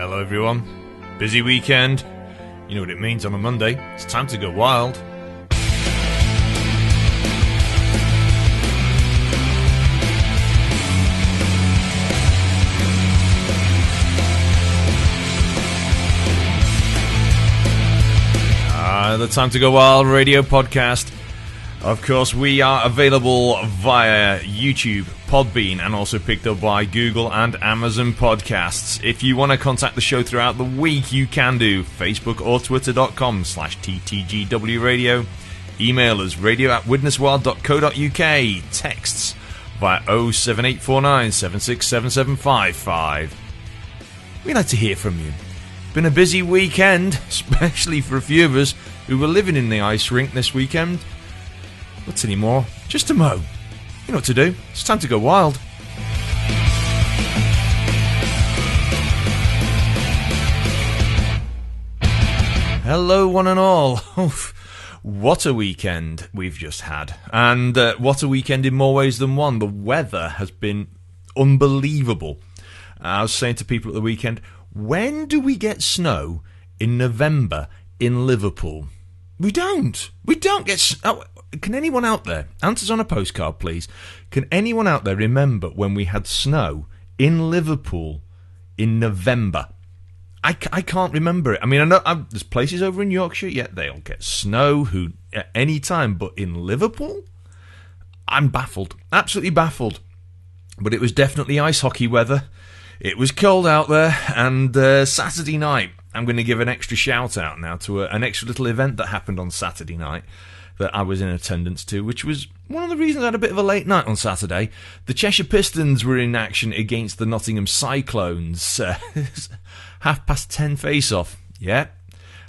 Hello everyone. Busy weekend. You know what it means on a Monday. It's time to go wild. The Time to Go Wild radio podcast. Of course, we are available via YouTube, Podbean, and also picked up by Google and Amazon Podcasts. If you want to contact the show throughout the week, you can do Facebook or Twitter.com/TTGW Radio. Email us radio@widneswild.co.uk. Texts via 07849 767755. We'd like to hear from you. Been a busy weekend, especially for a few of us who were living in the ice rink this weekend. What's any more? Just a mow. You know what to do. It's time to go wild. Hello, one and all. What a weekend we've just had. And what a weekend in more ways than one. The weather has been unbelievable. I was saying to people at the weekend, when do we get snow in November in Liverpool? We don't. We don't get snow. Can anyone out there, answers on a postcard please, can anyone out there remember when we had snow in Liverpool in November? I can't remember it. I mean, I know there's places over in Yorkshire, yeah, they'll get snow at any time, but in Liverpool? I'm baffled. Absolutely baffled. But it was definitely ice hockey weather. It was cold out there, and Saturday night, I'm going to give an extra shout out now to an extra little event that happened on Saturday night that I was in attendance to, which was one of the reasons I had a bit of a late night on Saturday. The Cheshire Pistons were in action against the Nottingham Cyclones. 10:30 face-off. Yeah,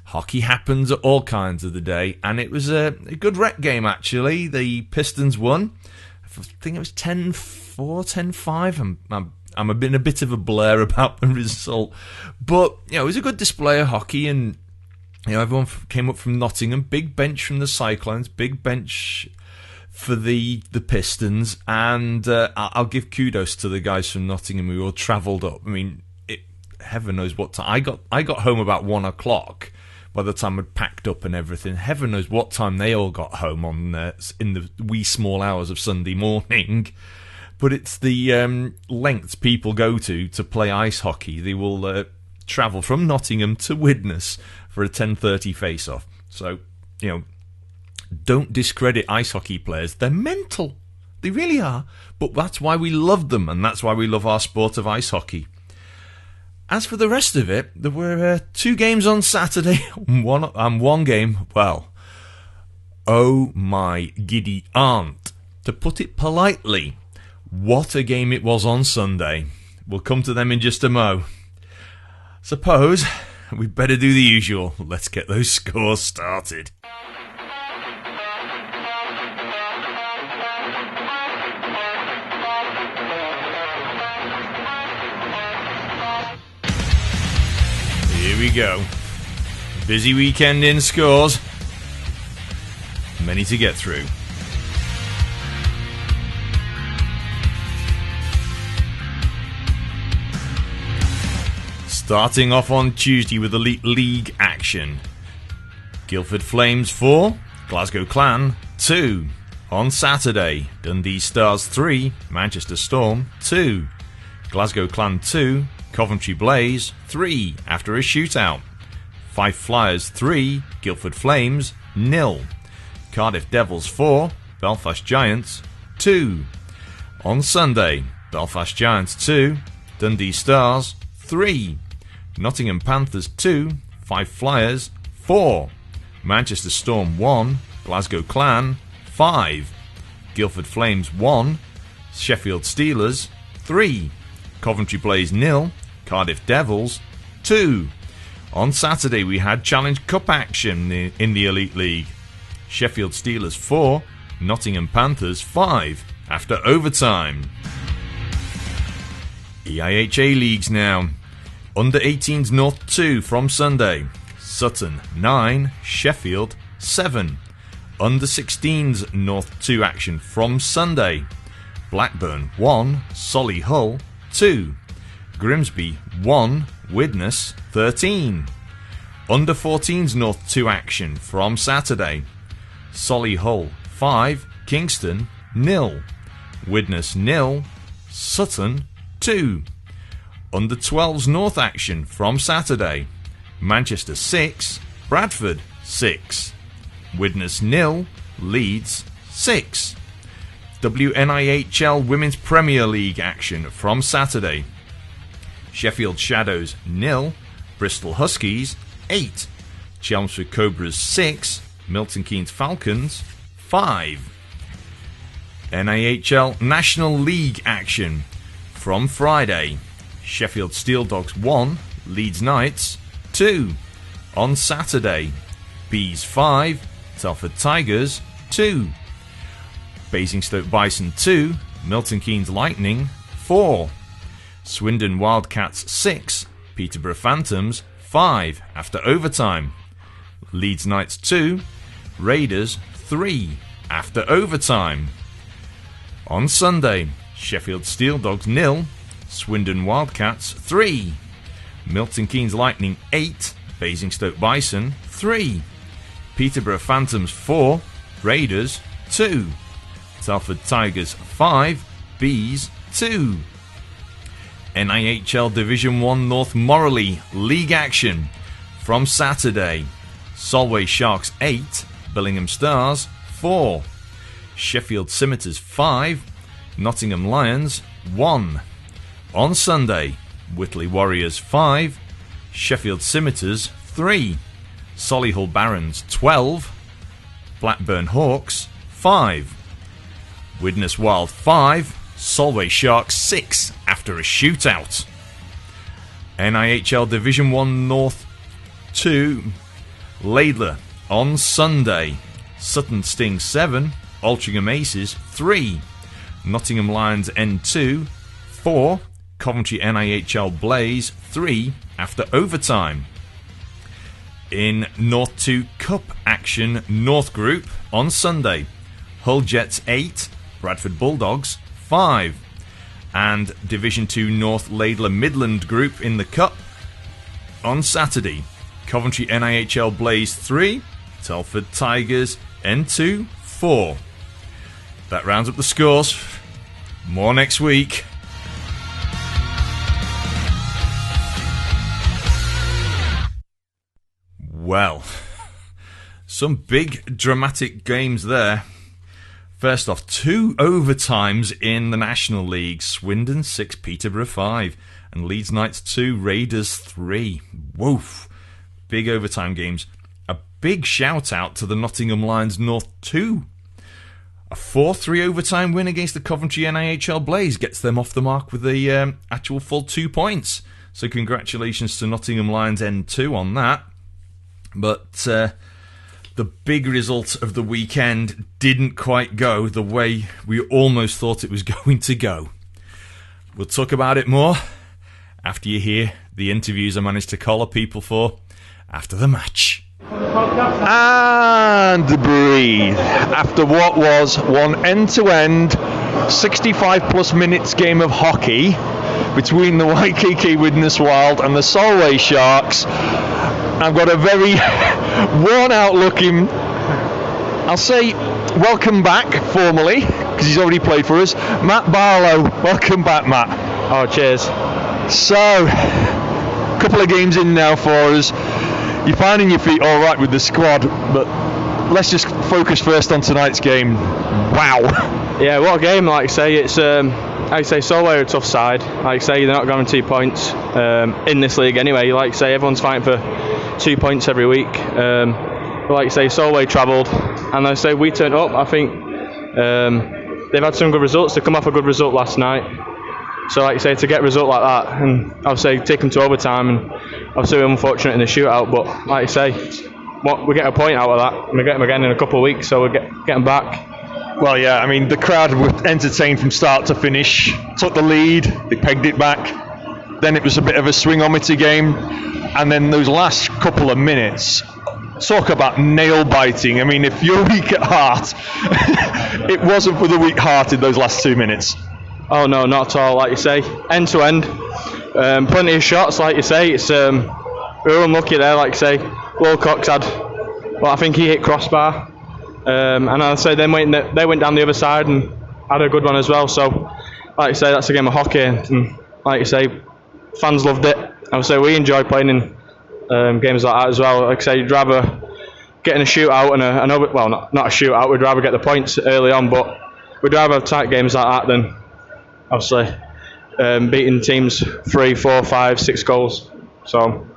hockey happens at all kinds of the day, and it was a good rec game, actually. The Pistons won. I think it was 10-4, 10-5. I'm a bit of a blur about the result, but it was a good display of hockey, and everyone came up from Nottingham. Big bench from the Cyclones, big bench for the Pistons, and I'll give kudos to the guys from Nottingham who all travelled up. I mean, heaven knows what time I got home about 1 o'clock. By the time I'd packed up and everything, heaven knows what time they all got home in the wee small hours of Sunday morning. But it's the lengths people go to play ice hockey. They will travel from Nottingham to Widnes for a 10:30 face-off. So, don't discredit ice hockey players. They're mental. They really are. But that's why we love them, and that's why we love our sport of ice hockey. As for the rest of it, there were 2 games on Saturday, one game, well, oh my giddy aunt. To put it politely, what a game it was on Sunday. We'll come to them in just a mo. Suppose we'd better do the usual. Let's get those scores started. Here we go. Busy weekend in scores. Many to get through. Starting off on Tuesday with Elite League action. Guildford Flames 4, Glasgow Clan 2. On Saturday, Dundee Stars 3, Manchester Storm 2. Glasgow Clan 2, Coventry Blaze 3 after a shootout. Fife Flyers 3, Guildford Flames 0. Cardiff Devils 4, Belfast Giants 2. On Sunday, Belfast Giants 2, Dundee Stars 3. Nottingham Panthers 2, Fife Flyers 4. Manchester Storm 1, Glasgow Clan 5. Guildford Flames 1, Sheffield Steelers 3. Coventry Blaze 0, Cardiff Devils 2. On Saturday we had Challenge Cup action in the Elite League. Sheffield Steelers 4, Nottingham Panthers 5 after overtime. EIHA Leagues now. Under 18s North 2 from Sunday. Sutton 9, Sheffield 7. Under 16s North 2 action from Sunday. Blackburn 1, Solihull 2. Grimsby 1, Widnes 13. Under 14s North 2 action from Saturday. Solihull 5, Kingston 0. Widnes 0, Sutton 2. Under 12s North action from Saturday. Manchester 6, Bradford 6. Widnes 0, Leeds 6. WNIHL Women's Premier League action from Saturday. Sheffield Shadows 0, Bristol Huskies 8. Chelmsford Cobras 6, Milton Keynes Falcons 5. NIHL National League action from Friday. Sheffield Steel Dogs 1, Leeds Knights 2. On Saturday, Bees 5, Telford Tigers 2. Basingstoke Bison 2, Milton Keynes Lightning 4. Swindon Wildcats 6, Peterborough Phantoms 5 after overtime. Leeds Knights 2, Raiders 3 after overtime. On Sunday, Sheffield Steel Dogs 0, Swindon Wildcats 3. Milton Keynes Lightning 8, Basingstoke Bison 3. Peterborough Phantoms 4, Raiders 2. Telford Tigers 5, Bees 2. NIHL Division 1 North Morley League action from Saturday. Solway Sharks 8, Billingham Stars 4. Sheffield Scimitars 5, Nottingham Lions 1. On Sunday, Whitley Warriors 5, Sheffield Scimitars 3. Solihull Barons 12, Blackburn Hawks 5. Widnes Wild 5, Solway Sharks 6 after a shootout. NIHL Division 1 North 2, Laidler on Sunday. Sutton Sting 7, Altrincham Aces 3. Nottingham Lions N2 4. Coventry NIHL Blaze 3 after overtime. In North 2 Cup action North Group on Sunday, Hull Jets 8, Bradford Bulldogs 5. And Division 2 North Laidler Midland Group in the Cup on Saturday, Coventry NIHL Blaze 3, Telford Tigers N2 4. That rounds up the scores. More next week. Well, some big dramatic games there. First off, 2 overtimes in the National League. Swindon 6, Peterborough 5. And Leeds Knights 2, Raiders 3. Woof. Big overtime games. A big shout out to the Nottingham Lions North 2. A 4-3 overtime win against the Coventry NIHL Blaze gets them off the mark with the actual full 2 points. So congratulations to Nottingham Lions N2 on that. But the big result of the weekend didn't quite go the way we almost thought it was going to go. We'll talk about it more after you hear the interviews I managed to collar people for after the match. And breathe. After what was one end-to-end 65 plus minutes game of hockey between the Waikiki Widnes Wild and the Solway Sharks, I've got a very worn out looking, I'll say welcome back formally, because he's already played for us, Matt Barlow. Welcome back, Matt. Oh, cheers. So, a couple of games in now for us. You're finding your feet all right with the squad, but let's just focus first on tonight's game. Wow. Yeah, what a game, like I say. It's like I say, Solway are a tough side. Like I say, they're not guaranteed points in this league anyway. Like I say, everyone's fighting for 2 points every week. But like I say, Solway travelled, and like I say, we turned up. I think they've had some good results. They come off a good result last night. So like I say, to get a result like that, and obviously take them to overtime, and obviously we're unfortunate in the shootout, but like I say, we get a point out of that, and we get them again in a couple of weeks, so we'll get them back. Well, yeah, I mean, the crowd were entertained from start to finish, took the lead, they pegged it back, then it was a bit of a swingometer game, and then those last couple of minutes, talk about nail biting. I mean, if you're weak at heart, it wasn't for the weak-hearted those last 2 minutes. Oh no, not at all. Like you say, end to end, Plenty of shots, like you say. It's we were unlucky there, like you say. Wilcox had, well, I think he hit crossbar, and I say they went down the other side and had a good one as well. So, like you say, that's a game of hockey, and like you say, fans loved it. I would say we enjoy playing in games like that as well. Like I say, you'd rather get in a shootout and well, not a shootout. We'd rather get the points early on, but we'd rather have tight games like that than obviously beating teams 3, 4, 5, 6 goals. So,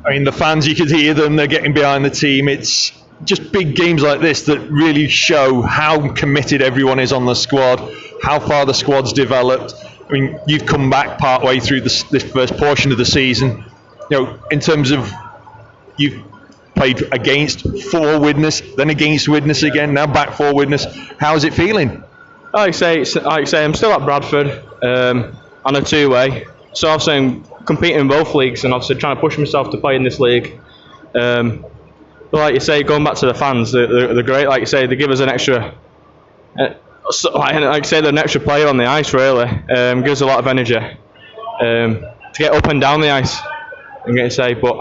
I mean, the fans, you could hear them. They're getting behind the team. It's just big games like this that really show how committed everyone is on the squad, how far the squad's developed. I mean, you've come back part way through this first portion of the season. You know, in terms of you've played against for Widnes, then against Widnes again, now back for Widnes. How's it feeling? Like I say, I'm still at Bradford on a two-way. So obviously I'm competing in both leagues and obviously trying to push myself to play in this league. But like you say, going back to the fans, they're great. Like you say, they give us an extra, like I say, they're an extra player on the ice. Really, gives a lot of energy to get up and down the ice. I'm going to say, but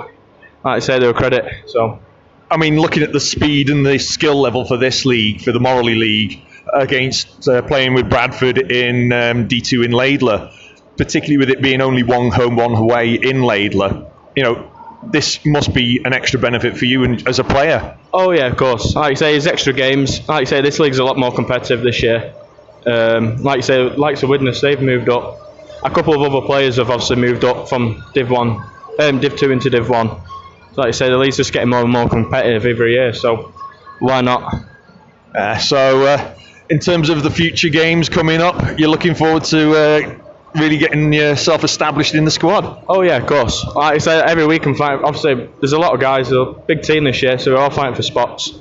like I say, they're a credit. So, I mean, looking at the speed and the skill level for this league, for the Morley League, against playing with Bradford in D2 in Laidler, particularly with it being only one home, one away in Laidler, you know, this must be an extra benefit for you as a player. Oh yeah, of course. Like you say, it's extra games. Like you say, this league's a lot more competitive this year. Like you say, likes of Widnes, they've moved up. A couple of other players have obviously moved up from Div 2 into Div 1. So like you say, the league's just getting more and more competitive every year, so why not? In terms of the future games coming up, you're looking forward to really getting yourself established in the squad? Oh yeah, of course. Like I say, every week I'm fighting. Obviously, there's a lot of guys. There's a big team this year, so we're all fighting for spots.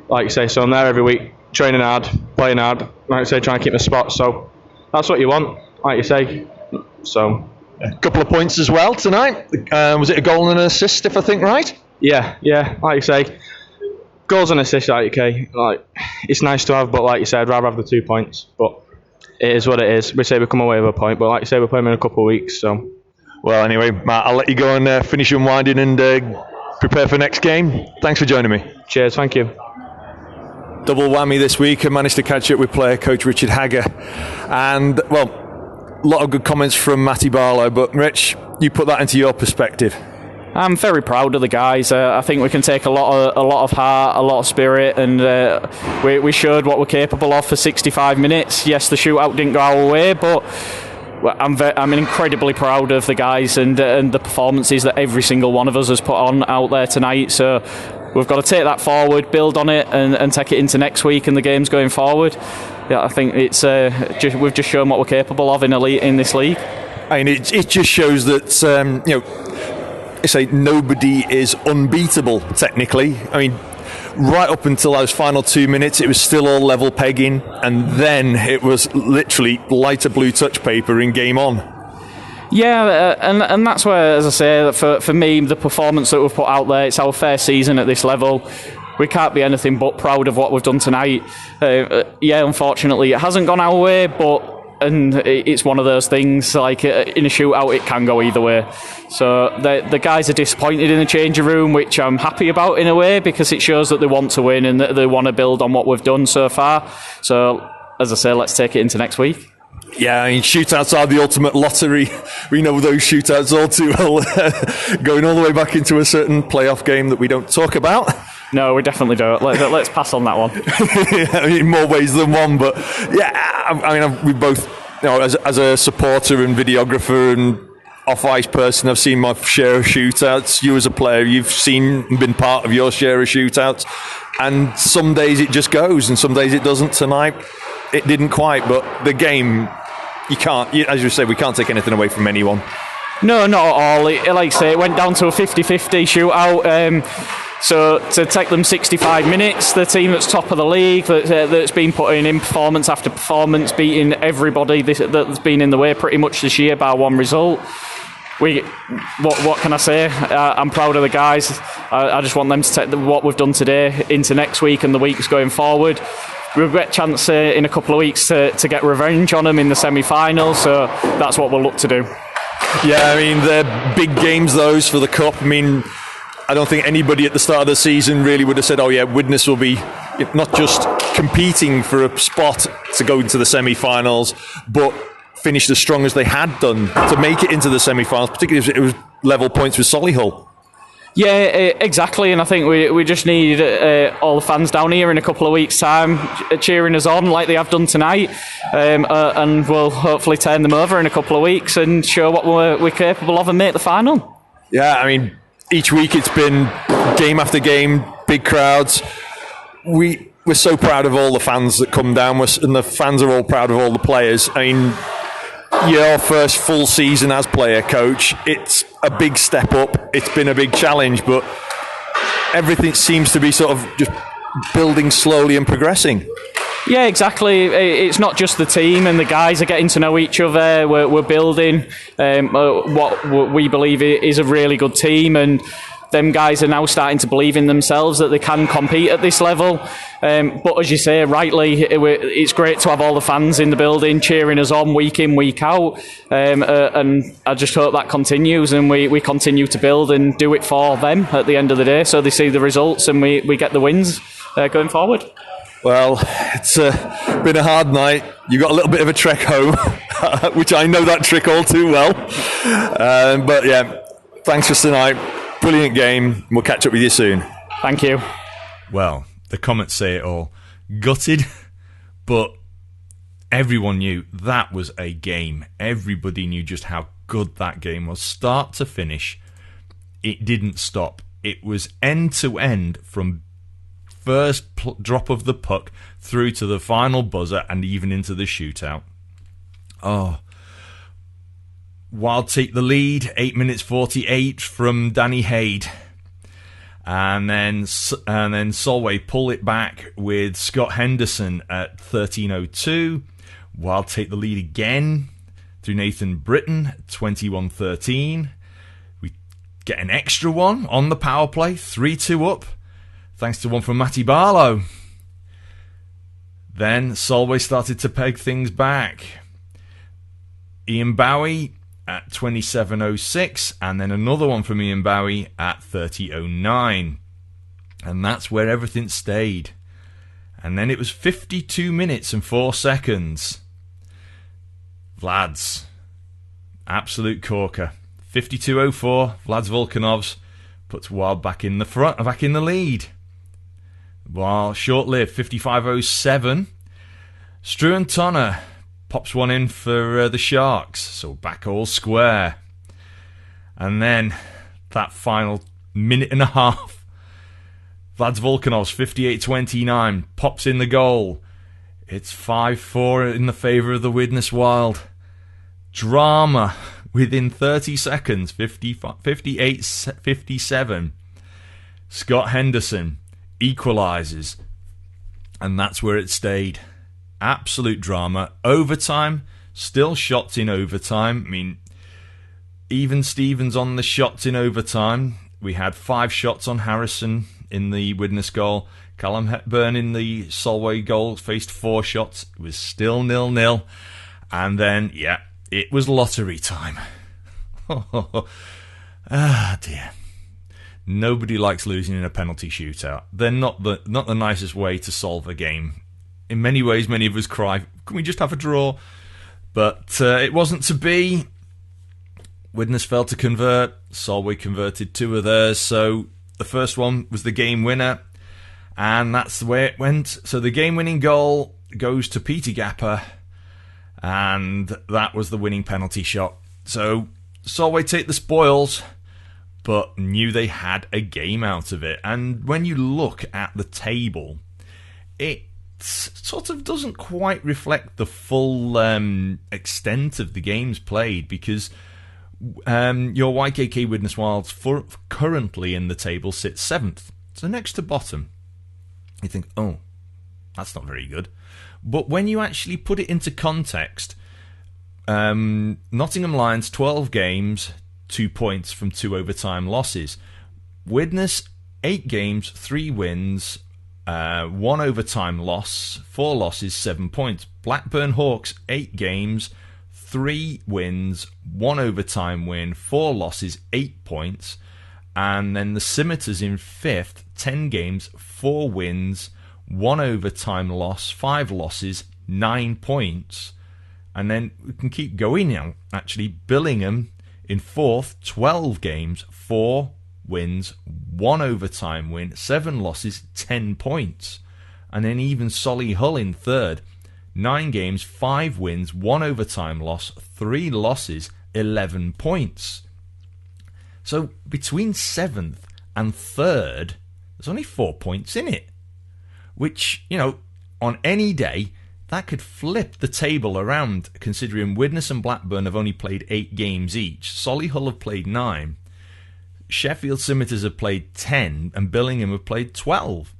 Like you say, so I'm there every week, training hard, playing hard. Like I say, trying to keep my spots. So that's what you want, like you say. So a couple of points as well tonight. Was it a goal and an assist, if I think right? Yeah. Like you say, goals and assists, like it's nice to have, but like you say, I'd rather have the 2 points. But it is what it is. We say we come away with a point, but like you say, we're playing in a couple of weeks. So, well, anyway, Matt, I'll let you go and finish unwinding and prepare for next game. Thanks for joining me. Cheers, thank you. Double whammy this week. I managed to catch up with player coach Richard Hagger, and well, a lot of good comments from Matty Barlow. But Rich, you put that into your perspective. I'm very proud of the guys. I think we can take a lot of heart, a lot of spirit, and we showed what we're capable of for 65 minutes. Yes, the shootout didn't go our way, but I'm incredibly proud of the guys and the performances that every single one of us has put on out there tonight. So we've got to take that forward, build on it, and take it into next week and the games going forward. Yeah, I think it's we've just shown what we're capable of in this league. I mean, it just shows that you know. I say nobody is unbeatable technically. I mean, right up until those final 2 minutes, it was still all level pegging, and then it was literally lighter blue touch paper in game on. Yeah, and that's where, as I say, for me, the performance that we've put out there, it's our first season at this level. We can't be anything but proud of what we've done tonight. Unfortunately, it hasn't gone our way, and it's one of those things, like in a shootout, it can go either way. So the guys are disappointed in the changing room, which I'm happy about in a way, because it shows that they want to win and that they want to build on what we've done so far. So, as I say, let's take it into next week. Yeah, I mean, shootouts are the ultimate lottery. We know those shootouts all too well, going all the way back into a certain playoff game that we don't talk about. No, we definitely don't. Let's pass on that one. Yeah, in more ways than one, but yeah, I mean, we both, you know, as a supporter and videographer and off-ice person, I've seen my share of shootouts. You as a player, you've seen and been part of your share of shootouts, and some days it just goes, and some days it doesn't. Tonight, it didn't quite, but the game, you can't, as you say, we can't take anything away from anyone. No, not at all. Like I say, it went down to a 50-50 shootout. So to take them 65 minutes, the team that's top of the league, that's been putting in performance after performance, beating everybody that's been in the way pretty much this year by one result. What can I say? I'm proud of the guys. I just want them to take what we've done today into next week and the weeks going forward. We've got a chance in a couple of weeks to get revenge on them in the semi-final, so that's what we'll look to do. Yeah, I mean, they're big games, those, for the Cup. I mean, I don't think anybody at the start of the season really would have said, oh yeah, Widnes will be not just competing for a spot to go into the semi-finals, but finish as strong as they had done to make it into the semi-finals, particularly if it was level points with Solihull. Yeah, exactly, and I think we just need all the fans down here in a couple of weeks' time cheering us on like they have done tonight, and we'll hopefully turn them over in a couple of weeks and show what we're capable of and make the final. Yeah, I mean, each week it's been game after game, big crowds. We're so proud of all the fans that come down, and the fans are all proud of all the players. I mean, your first full season as player coach, it's a big step up. It's been a big challenge, but everything seems to be sort of just building slowly and progressing. Yeah, exactly. It's not just the team, and the guys are getting to know each other. We're building what we believe is a really good team, and them guys are now starting to believe in themselves that they can compete at this level. But as you say, rightly, it's great to have all the fans in the building cheering us on week in, week out. And I just hope that continues and we continue to build and do it for them at the end of the day, so they see the results and we get the wins going forward. Well, it's been a hard night. You got a little bit of a trek home, which I know that trick all too well. But yeah, thanks for tonight. Brilliant game. We'll catch up with you soon. Thank you. Well, the comments say it all. Gutted, but everyone knew that was a game. Everybody knew just how good that game was. Start to finish, it didn't stop. It was end to end from first drop of the puck through to the final buzzer and even into the shootout. Oh, Wild take the lead, 8 minutes 48 from Danny Haid. And then Solway pull it back with Scott Henderson at 13:02. Wild take the lead again through Nathan Britton, 21:13. We get an extra one on the power play, 3-2 up, thanks to one from Matty Barlow. Then Solway started to peg things back. Ian Bowie at 27:06, and then another one from Ian Bowie at 30:09. And that's where everything stayed. And then it was 52 minutes and 4 seconds. Vlad's absolute corker. 52:04, Vlad's Volkanovs puts Wild back in the lead. While short-lived, 55:07, Struan Tonner pops one in for the Sharks, so back all square. And then that final minute and a half, Vlad's Volkanovs, 58:29, pops in the goal. It's 5-4 in the favour of the Widnes Wild. Drama within 30 seconds, 58-57. Scott Henderson equalises, and that's where it stayed. Absolute drama. Overtime, still shots in overtime. I mean, even Stevens on the shots in overtime. We had 5 shots on Harrison in the Widnes goal. Callum Hepburn in the Solway goal faced 4 shots. It was still 0-0. And then, yeah, it was lottery time. Ah, dear. Nobody likes losing in a penalty shootout. They're not the nicest way to solve a game. In many ways, many of us cry, can we just have a draw? But it wasn't to be. Widnes failed to convert. Solway converted 2 of theirs. So the first one was the game winner. And that's the way it went. So the game-winning goal goes to Peter Gapper. And that was the winning penalty shot. So Solway take the spoils, but knew they had a game out of it. And when you look at the table, it sort of doesn't quite reflect the full extent of the games played, because your YKK Widnes Wilds currently in the table sits 7th, so next to bottom. You think, oh, that's not very good. But when you actually put it into context, Nottingham Lions 12 games, 2 points from 2 overtime losses. Widnes 8 games, 3 wins, 1 overtime loss, 4 losses, 7 points. Blackburn Hawks 8 games, 3 wins, 1 overtime win, 4 losses, 8 points. And then the Scimitars in 5th, 10 games, 4 wins, 1 overtime loss, 5 losses, 9 points. And then we can keep going now. Actually, Billingham in 4th, 12 games, 4 wins, 1 overtime win, 7 losses, 10 points. And then even Solihull in 3rd, 9 games, 5 wins, 1 overtime loss, 3 losses, 11 points. So between 7th and 3rd, there's only 4 points in it. Which, on any day, that could flip the table around, considering Widnes and Blackburn have only played 8 games each. Solihull have played 9. Sheffield Scimitars have played 10, and Billingham have played 12.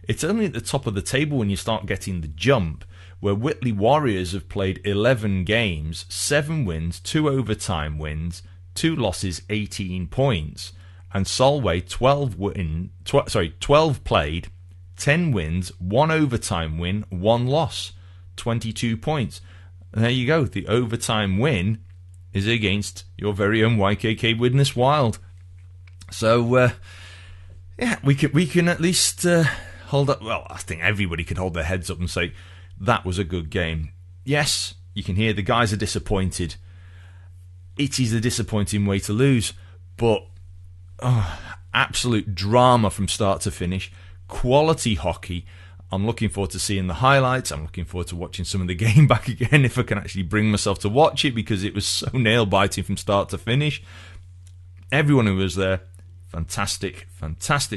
It's only at the top of the table when you start getting the jump, where Whitley Warriors have played 11 games, 7 wins, 2 overtime wins, 2 losses, 18 points, and Solway 12 played, 10 wins, 1 overtime win, 1 loss, 22 points. And there you go. The overtime win is against your very own YKK Widnes Wild. So we can at least hold up. Well, I think everybody could hold their heads up and say that was a good game. Yes, you can hear the guys are disappointed. It is a disappointing way to lose, but absolute drama from start to finish. Quality hockey. I'm looking forward to seeing the highlights. I'm looking forward to watching some of the game back again if I can actually bring myself to watch it, because it was so nail-biting from start to finish. Everyone who was there, fantastic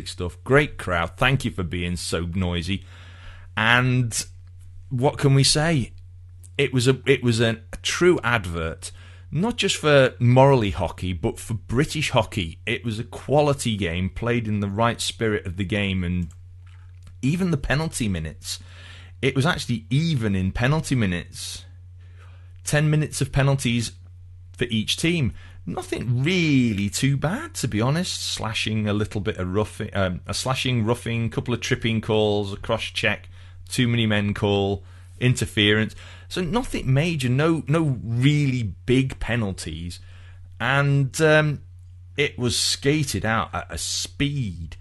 stuff. Great crowd. Thank you for being so noisy. And what can we say? It was a true advert, not just for morally hockey, but for British hockey. It was a quality game played in the right spirit of the game, and even the penalty minutes. It was actually even in penalty minutes. 10 minutes of penalties for each team. Nothing really too bad, to be honest. Slashing, a little bit of roughing, roughing, couple of tripping calls, a cross check, too many men call, interference. So nothing major, no really big penalties. And it was skated out at a speed.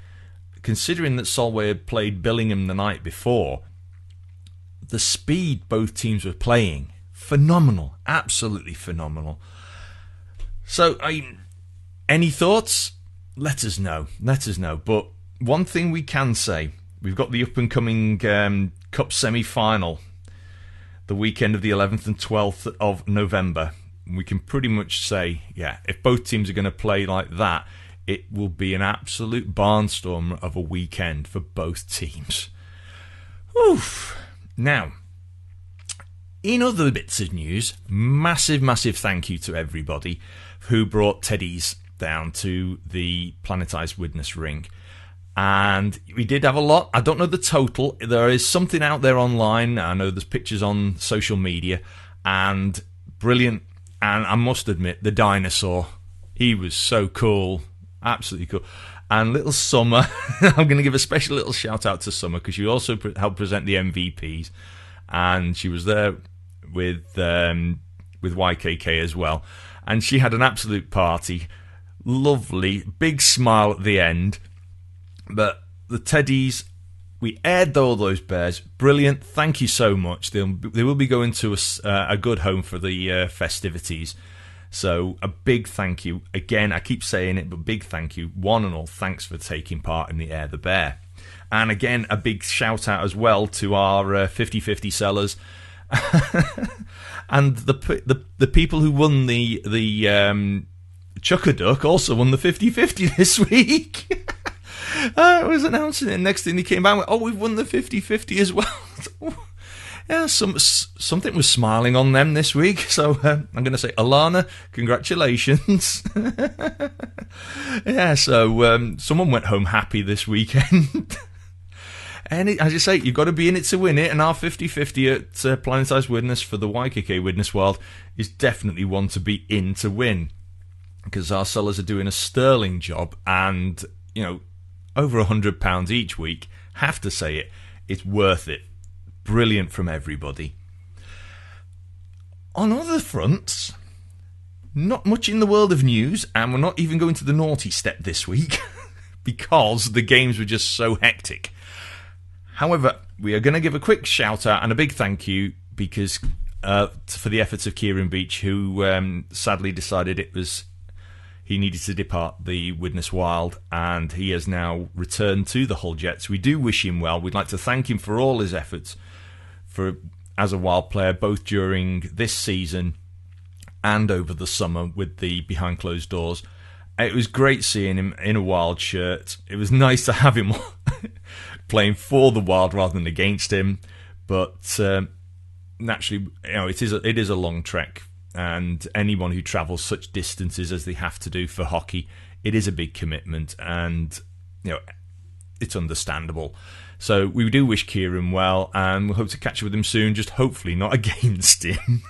Considering that Solway had played Billingham the night before, the speed both teams were playing, phenomenal, absolutely phenomenal. So, any thoughts? Let us know. But one thing we can say, we've got the up-and-coming Cup semi-final, the weekend of the 11th and 12th of November. We can pretty much say, if both teams are going to play like that, it will be an absolute barnstormer of a weekend for both teams. Oof. Now, in other bits of news, massive thank you to everybody who brought teddies down to the Planetised Widnes rink. And we did have a lot. I don't know the total. There is something out there online. I know there's pictures on social media. And brilliant. And I must admit, the dinosaur, he was so cool. Absolutely cool. And little Summer, I'm going to give a special little shout out to Summer, because she also helped present the MVPs. And she was there with YKK as well. And she had an absolute party. Lovely. Big smile at the end. But the teddies, we aired all those bears. Brilliant. Thank you so much. They will be going to a good home for the festivities. So a big thank you. Again, I keep saying it, but big thank you. One and all, thanks for taking part in the Air the Bear. And again, a big shout out as well to our 50-50 sellers. And the people who won the Chuck-a-Duck also won the 50-50 this week. I was announcing it. Next thing they came back, we've won the 50-50 as well. Yeah, something was smiling on them this week. So I'm going to say, Alana, congratulations. Yeah, so someone went home happy this weekend. And as you say, you've got to be in it to win it. And our 50-50 at Planetised Widnes for the YKK Widnes Wild is definitely one to be in to win. Because our sellers are doing a sterling job. And, over £100 each week. Have to say it. It's worth it. Brilliant from everybody. On other fronts, not much in the world of news, and we're not even going to the naughty step this week because the games were just so hectic. However, we are going to give a quick shout out and a big thank you because for the efforts of Kieran Beach, who sadly decided he needed to depart the Widnes Wild, and he has now returned to the Hull Jets. We do wish him well. We'd like to thank him for all his efforts as a Wild player, both during this season and over the summer with the behind closed doors. It was great seeing him in a Wild shirt. It was nice to have him playing for the Wild rather than against him, but naturally, it is a long trek, and anyone who travels such distances as they have to do for hockey, it is a big commitment, and it's understandable. So we do wish Kieran well, and we'll hope to catch up with him soon, just hopefully not against him.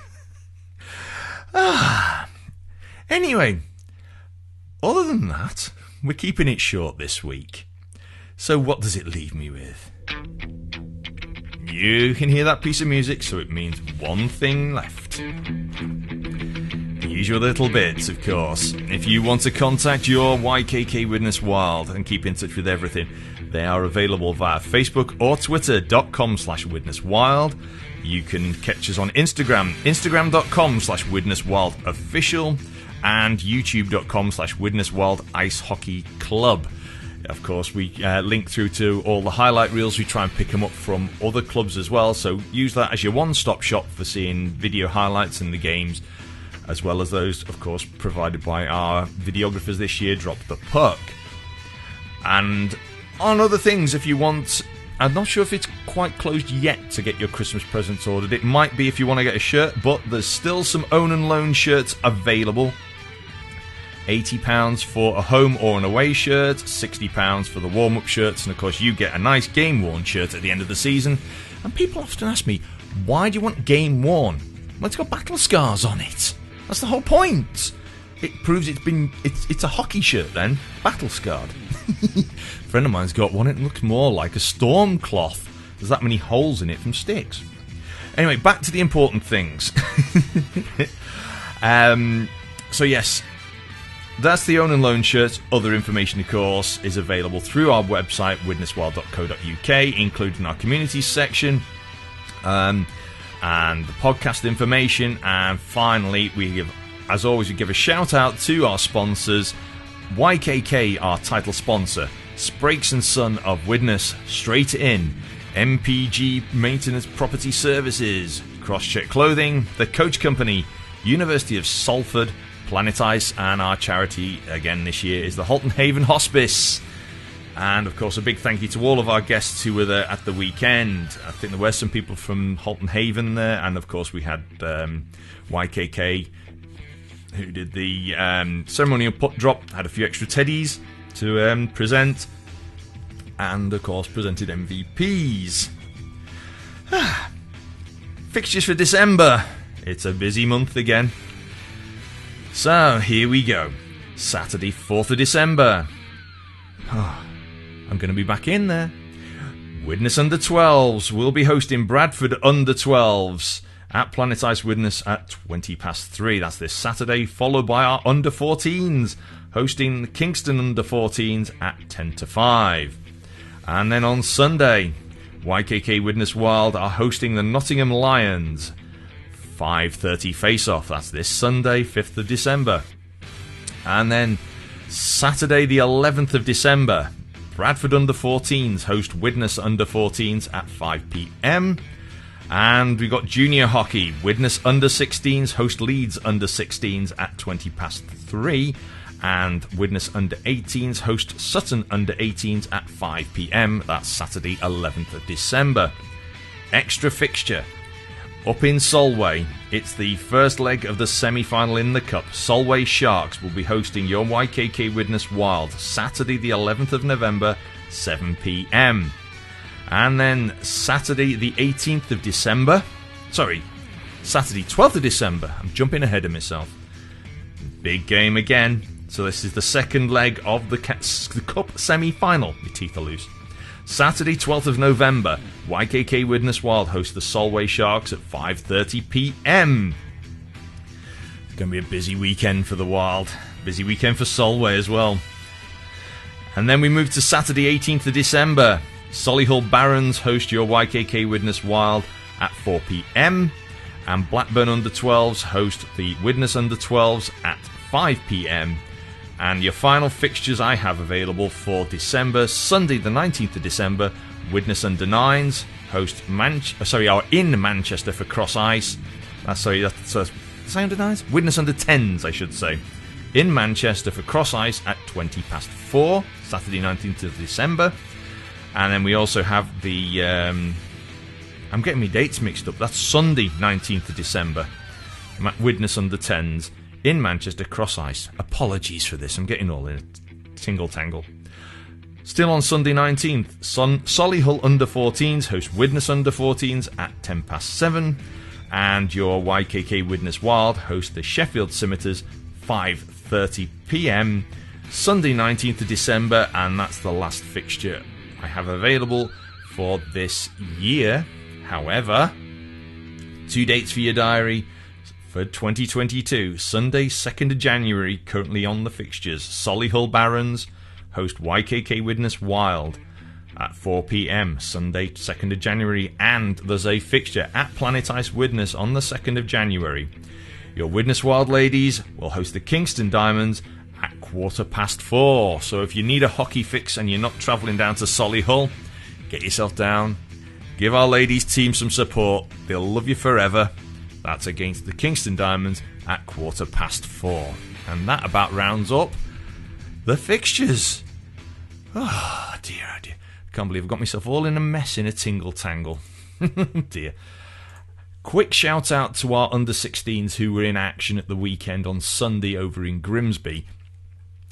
Anyway, other than that, we're keeping it short this week. So what does it leave me with? You can hear that piece of music, so it means one thing left. The usual little bits, of course. If you want to contact your YKK Widnes Wild and keep in touch with everything, they are available via Facebook or Twitter.com/WidnesWild. You can catch us on Instagram, Instagram.com/WidnesWildOfficial, and YouTube.com/WidnesWild Ice Hockey Club. Of course, we link through to all the highlight reels. We try and pick them up from other clubs as well, so use that as your one-stop shop for seeing video highlights in the games, as well as those, of course, provided by our videographers this year, Drop the Puck. And on other things, if you want, I'm not sure if it's quite closed yet to get your Christmas presents ordered. It might be if you want to get a shirt, but there's still some own and loan shirts available. £80 for a home or an away shirt, £60 for the warm-up shirts, and of course you get a nice game-worn shirt at the end of the season. And people often ask me, why do you want game-worn? Well, it's got battle scars on it. That's the whole point. It proves it's a hockey shirt then, battle scarred. A friend of mine's got one, it looks more like a storm cloth. There's that many holes in it from sticks. Anyway, back to the important things. So yes, that's the own and loan shirt. Other information, of course, is available through our website, widneswild.co.uk, including our community section, and the podcast information. And finally, as always, we give a shout out to our sponsors. YKK, our title sponsor, Sprakes & Son of Widnes, Straight In, MPG Maintenance Property Services, Crosscheck Clothing, The Coach Company, University of Salford, Planet Ice, and our charity again this year is the Halton Haven Hospice. And of course, a big thank you to all of our guests who were there at the weekend. I think there were some people from Halton Haven there, and of course we had YKK who did the ceremonial puck drop, had a few extra teddies to present, and of course presented MVPs. Fixtures for December. It's a busy month again. So, here we go. Saturday, 4th of December. I'm going to be back in there. Widnes Under 12s will be hosting Bradford Under 12s at Planet Ice Widnes at 3:20. That's this Saturday, followed by our Under 14s, hosting the Kingston Under 14s at 10:05. And then on Sunday, YKK Widnes Wild are hosting the Nottingham Lions. 5:30 face-off. That's this Sunday, 5th of December. And then Saturday, the 11th of December, Bradford Under 14s host Widnes Under 14s at 5 p.m. And we got junior hockey. Widnes Under 16s host Leeds Under 16s at 3:20. And Widnes Under 18s host Sutton Under 18s at 5 p.m. That's Saturday, 11th of December. Extra fixture. Up in Solway, it's the first leg of the semi-final in the Cup. Solway Sharks will be hosting your YKK Widnes Wild Saturday the 11th of November, 7 p.m. And then Saturday the 18th of December, Saturday 12th of December, I'm jumping ahead of myself. Big game again. So this is the second leg of the Cup semi-final. My teeth are loose. Saturday, 12th of November, YKK Widnes Wild host the Solway Sharks at 5:30 p.m. going to be a busy weekend for the Wild. Busy weekend for Solway as well. And then we move to Saturday 18th of December. Solihull Barons host your YKK Widnes Wild at 4 p.m. And Blackburn Under-12s host the Widnes Under-12s at 5 p.m. And your final fixtures I have available for December. Sunday the 19th of December, Widnes Under-9s host are in Manchester for Cross Ice. That's Under-9s? Widnes Under-10s, I should say. In Manchester for Cross Ice at 4:20, Saturday 19th of December. And then we also have the... I'm getting my dates mixed up. That's Sunday 19th of December. Widnes Under-10s in Manchester, Cross Ice. Apologies for this. I'm getting all in a tingle-tangle. Still on Sunday 19th, Solihull Under-14s host Widnes Under-14s at 7:10. And your YKK Widnes Wild host the Sheffield Scimitars 5:30 p.m. Sunday 19th of December, and that's the last fixture I have available for this year. However, 2 dates for your diary for 2022. Sunday 2nd of January, currently on the fixtures. Solihull Barons host YKK Widnes Wild at 4 p.m. Sunday 2nd of January, and there's a fixture at Planet Ice Widnes on the 2nd of January. Your Widnes Wild ladies will host the Kingston Diamonds at 4:15. So if you need a hockey fix and you're not travelling down to Solihull, get yourself down, give our ladies team some support. They'll love you forever. That's against the Kingston Diamonds at 4:15. And that about rounds up the fixtures. Oh dear, oh dear. Can't believe I've got myself all in a mess in a tingle-tangle. Dear. Quick shout out to our under-16s who were in action at the weekend on Sunday over in Grimsby.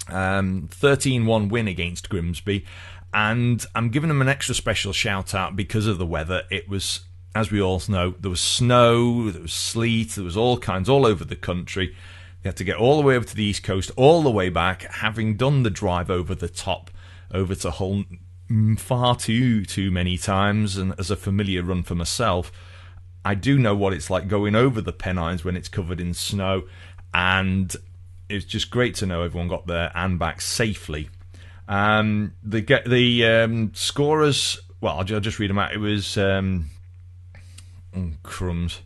13-1 win against Grimsby. And I'm giving them an extra special shout out because of the weather. It was, as we all know, there was snow, there was sleet, there was all kinds all over the country. They had to get all the way over to the East Coast, all the way back, having done the drive over the top, over to Hull far too many times, and as a familiar run for myself, I do know what it's like going over the Pennines when it's covered in snow, and it's just great to know everyone got there and back safely. The scorers, well, I'll just read them out. It was crumbs.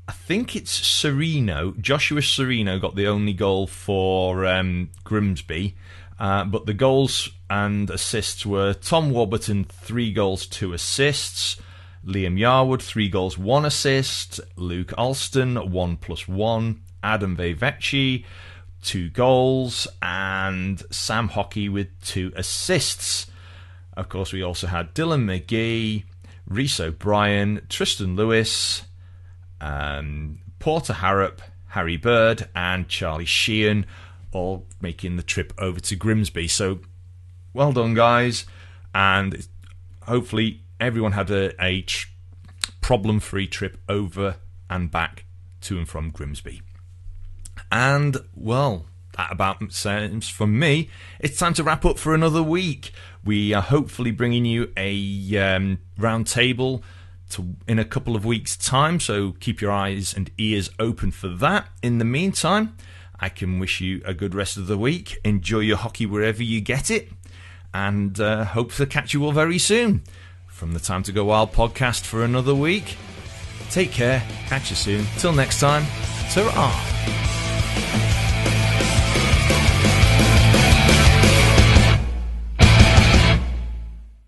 I think it's Joshua Serino got the only goal for Grimsby. But the goals and assists were Tom Warburton, 3 goals, 2 assists. Liam Yarwood, 3 goals, 1 assist. Luke Alston, 1+1. Adam Vevecci, 2 goals. And Sam Hockey with 2 assists. Of course, we also had Dylan McGee, Rhys O'Brien, Tristan Lewis, Porter Harrop, Harry Bird, and Charlie Sheehan, all making the trip over to Grimsby. So, well done, guys. And hopefully everyone had a problem-free trip over and back to and from Grimsby. And, well, that about seems from me. It's time to wrap up for another week. We are hopefully bringing you a round table in a couple of weeks' time, so keep your eyes and ears open for that. In the meantime, I can wish you a good rest of the week. Enjoy your hockey wherever you get it, and hope to catch you all very soon. From the Time to Go Wild podcast for another week. Take care. Catch you soon. Till next time. Ta-ra.